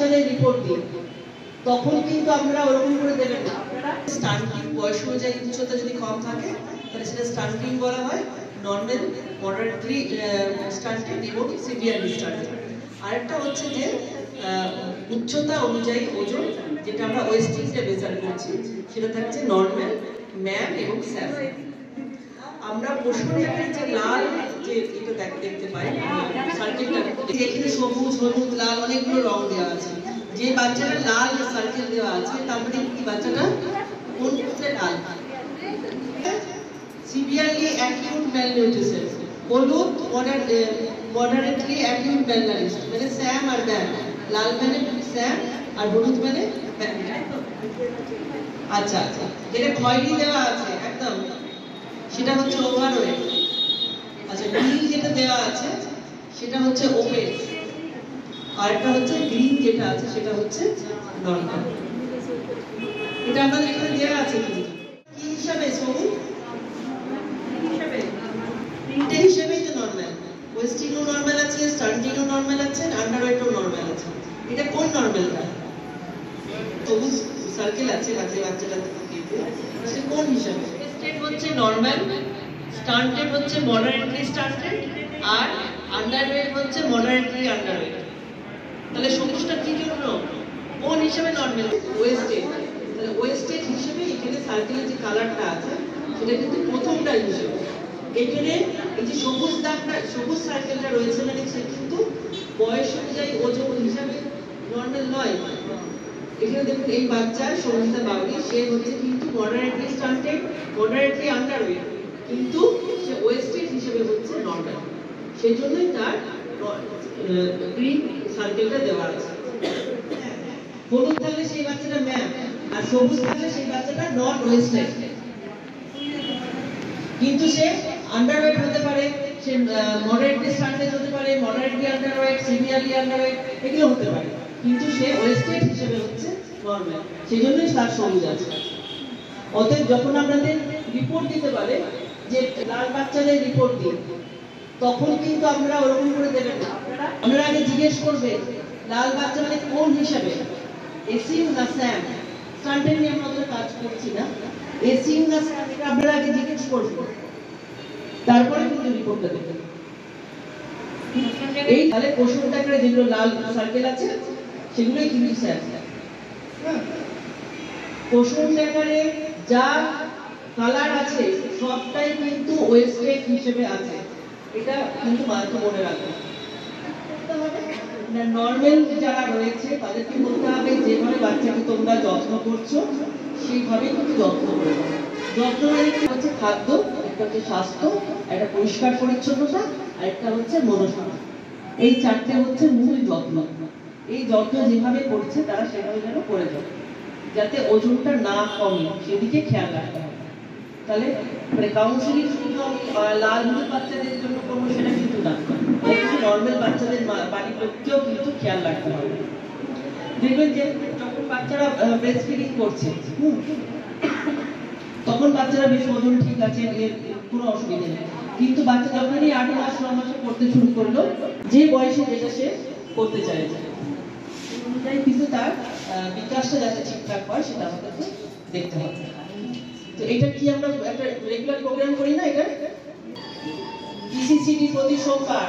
বাচ্চাদের রিপোর্ট দিই তখন কিন্তু আমরা ওরকম করে দেবেন না। আপনারা স্টান্টিং বয়স অনুযায়ী উচ্চতা যদি কম থাকে তাহলে সেটা স্টান্টিং বলা হয়, নর্মাল, মডারেটলি স্টান্টেড এবং সিভিয়ারলি স্টান্টেড। আরেকটা হচ্ছে যে উচ্চতা অনুযায়ী ওজন, যেটা আমরা ওয়েস্টিংটা মেজার করছি, সেটা থাকছে নর্মাল, ম্যাম এবং স্যাম। আমরা পশুটাকে যে লাল যে এটা দেখতে পাই সার্কেলটা, এখানে সবুজ, হলুদ, লাল অনেকগুলো রং দেওয়া আছে। যে বাচ্চাটা লাল সার্কেল দেওয়া আছে তার মানে কি বাচ্চাটা কোন ক্ষেত্রে লাল? সিভিয়ারলি অ্যাকিউট ম্যালনিউট্রিশন, হলুদ মডারেটলি অ্যাকিউট ম্যালনিউট্রিশন, মানে স্যাম আর ম্যাম। লাল মানে স্যাম আর হলুদ মানে ম্যাম। আচ্ছা আচ্ছা, যেটা খয়েরি দেওয়া আছে একদম সেটা হচ্ছে ওভারওয়েট। আচ্ছা, নীল যেটা দেওয়া আছে সেটা হচ্ছে ওবেস, আর একটা হচ্ছে গ্রিন যেটা আছে সেটা হচ্ছে নর্মাল। এটা আমাদের এখানে দেওয়া আছে কি হিসাবে? সবুজ হিসাবে, তিনটে হিসাবেই তো নর্মাল। ওয়েস্টিংও নর্মাল আছে, স্টান্টিংও নর্মাল আছে, আন্ডারওয়েটও নর্মাল আছে। এটা কোন নর্মালটা? সবুজ সার্কেল আছে কাছে বাচ্চাটা সে কোন হিসাবে? স্টেট হচ্ছে নর্মাল, স্টান্টেড হচ্ছে মডারেটলি স্টান্টেড, আর আন্ডারওয়েট হচ্ছে মডারেটলি আন্ডারওয়েট। তাহলে সবুজটা কি জন্য কোন হিসাবে নর্মাল? ওয়েস্টেড। তাহলে ওয়েস্টেড হিসেবে এখানে সার্কেলের যে কালারটা আছে সেটা কিন্তু প্রথমটা হিসেবে। এখানে এই যে সবুজ দাগটা, সবুজ সার্কেলটা রয়েছে, মানে সে কিন্তু বয়স অনুযায়ী ওজন হিসাবে নর্মাল নয়। এখানে দেখুন এই বাচ্চা সঙ্গীতা বাউরি, সে হচ্ছে কিন্তু মডারেটলি স্টান্টেড, মডারেটলি আন্ডারওয়েট, কিন্তু সে ওয়েস্টেড হিসেবে হচ্ছে নর্মাল। সেই জন্যই তার গ্রিন সার্কেলটা দেওয়া আছে। হলুদ থাকলে সেই বাচ্চাটা ম্যাম, আর সবুজ থাকলে সেই বাচ্চাটা নট ওয়েস্টেড। কিন্তু সে আন্ডারওয়েট হতে পারে, সে মডারেটলি স্টান্টেড হতে পারে, মডারেটলি আন্ডারওয়েট, সিভিয়ারলি আন্ডারওয়েট, এগুলো হতে পারে, কিন্তু সে ওয়েস্টেড হিসেবে হচ্ছে নরমাল। সেই জন্যই তার সবুজ আছে। অতএব যখন আপনাদের রিপোর্ট দিতে পারে যে লাল বাচ্চাদের রিপোর্ট দিন, তখন কিন্তু আমরা ওরকম করে দেবেন না। আপনারা আগে জিজ্ঞেস করবেন লাল বাচ্চা মানে কোন হিসাবে, এসিউ না স্যাম। স্টান্টেড নিয়ে আমরা কাজ করছি না, এসিউ না স্যাম এটা আপনারা আগে জিজ্ঞেস করবেন, তারপরে কিন্তু রিপোর্টটা দেবেন। এই তাহলে পোষণটাকে যেগুলো লাল সার্কেল আছে সেগুলোই কিন্তু স্যাম। পোষণ দেখারে যা কালার আছে সবটাই কিন্তু ওয়েস্টেড হিসেবে আছে, এটা কিন্তু মাঝে মনে রাখবে। নর্মাল যারা রয়েছে তাদেরকে বলতে হবে যেভাবে বাচ্চাকে তোমরা যত্ন করছো সেইভাবেই কিন্তু যত্ন করবে। যত্ন মানে কি হচ্ছে? খাদ্য, একটা হচ্ছে স্বাস্থ্য, একটা পরিষ্কার পরিচ্ছন্নতা, আর একটা হচ্ছে মনোসংযোগ। এই চারটে হচ্ছে মূল যত্ন। এই যত্ন যেভাবে করছে তারা সেভাবে যেন করে যাবে, যাতে ওজনটা না কমে সেদিকে খেয়াল রাখতে হবে। তাহলে মানে কাউন্সিলিং শুধু আমি লাল হলুদ বাচ্চাদের জন্য করবো সেটা কিন্তু না, নর্মাল বাচ্চাদের বাড়ির লোককেও কিন্তু খেয়াল রাখতে হবে। দেখবেন যে যখন বাচ্চারা ব্রেস্ট ফিডিং করছে তখন বাচ্চারা বেশ ওজন ঠিক আছে, কোনো অসুবিধা নেই, কিন্তু বাচ্চা যখনই 8 মাস 9 মাসে করতে শুরু করলো, যে বয়সে যেটা সে করতে চাইছে কিন্তু তার বিকাশটা যাতে ঠিকঠাক হয় সেটা আমাদেরকে দেখতে হবে। তো এটা কি আমরা একটা রেগুলার প্রোগ্রাম করি না? এটা ইসিসিডি প্রতি সোমবার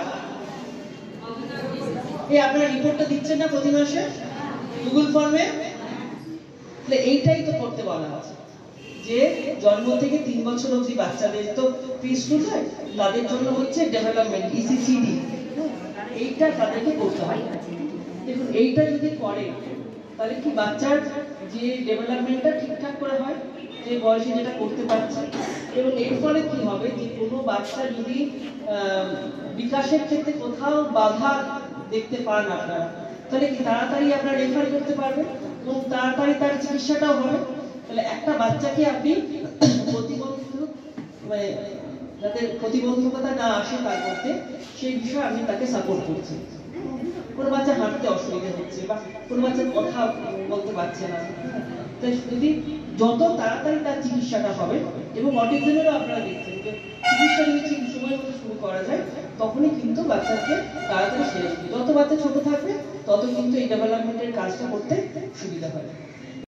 এই আপনারা রিপোর্টটা দিচ্ছেন না প্রতি মাসে গুগল ফর্মে? তাহলে এইটাই তো করতে বলা আছে যে জন্ম থেকে 3 বছর অবধি বাচ্চাদের তো প্রি স্কুল হয়, তাদের জন্য হচ্ছে ডেভেলপমেন্ট ইসিসিডি, এইটা তাদেরকে করতে হয়। দেখুন এইটা যদি করে তাহলে কি বাচ্চার যে ডেভেলপমেন্টটা ঠিকঠাক করে হয়, যে বয়সে যেটা করতে পারছে, এবং এর ফলে কি হবে যে কোনো বাচ্চা যদি বিকাশের ক্ষেত্রে কোথাও বাধা দেখতে পান আপনারা, তাহলে কি তাড়াতাড়ি আপনারা রেফার করতে পারবেন এবং তাড়াতাড়ি তার চিকিৎসাটাও হবে। তাহলে একটা বাচ্চাকে আপনি প্রতিবন্ধক মানে যাতে প্রতিবন্ধকতা না আসে তার মধ্যে, সেই বিষয়ে আপনি তাকে সাপোর্ট করছেন। কোনো বাচ্চা হাঁটতে অসুবিধা হচ্ছে বা কোনো বাচ্চা কথা বলতে পারছে না, তাই যদি যত তাড়াতাড়ি তার চিকিৎসাটা হবে, এবং অটিজমেরও আপনারা দেখছেন যে চিকিৎসা যদি ঠিক সময় মতো শুরু করা যায় তখনই কিন্তু বাচ্চাকে তাড়াতাড়ি সেরে যাবে। যত বাচ্চা ছোট থাকবে তত কিন্তু এই ডেভেলপমেন্টের কাজটা করতে সুবিধা হয়।